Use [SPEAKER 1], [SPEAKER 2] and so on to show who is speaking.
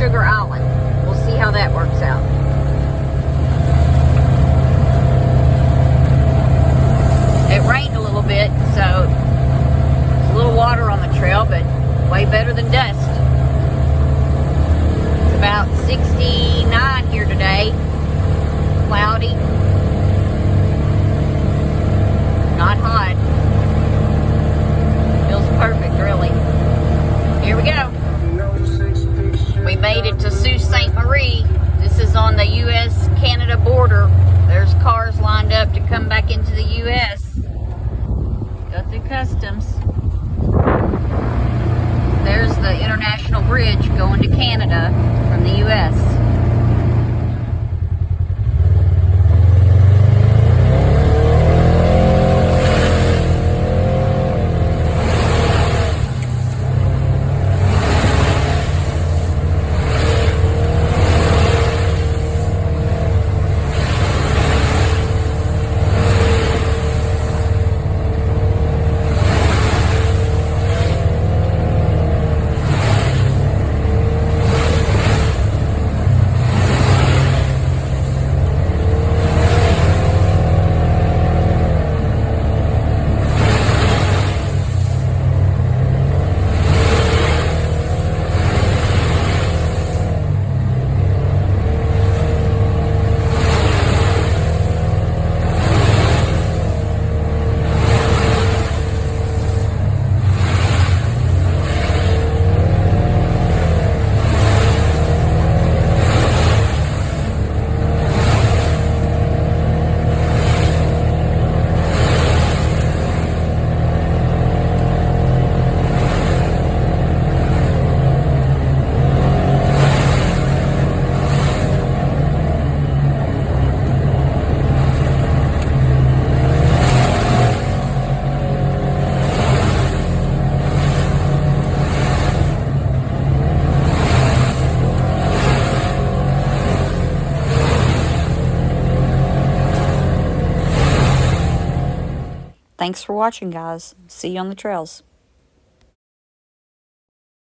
[SPEAKER 1] Sugar Island. We'll see how that works out. It rained a little bit, so there's a little water on the trail, but way better than dust. It's about 69 here today. Cloudy. Not hot. Feels perfect, really. Here we go. We made it to Sault Ste. Marie. This is on the U.S.-Canada border. There's cars lined up to come back into the U.S. Go through customs. There's the international bridge going to Canada from the U.S. Thanks for watching, guys. See you on the trails.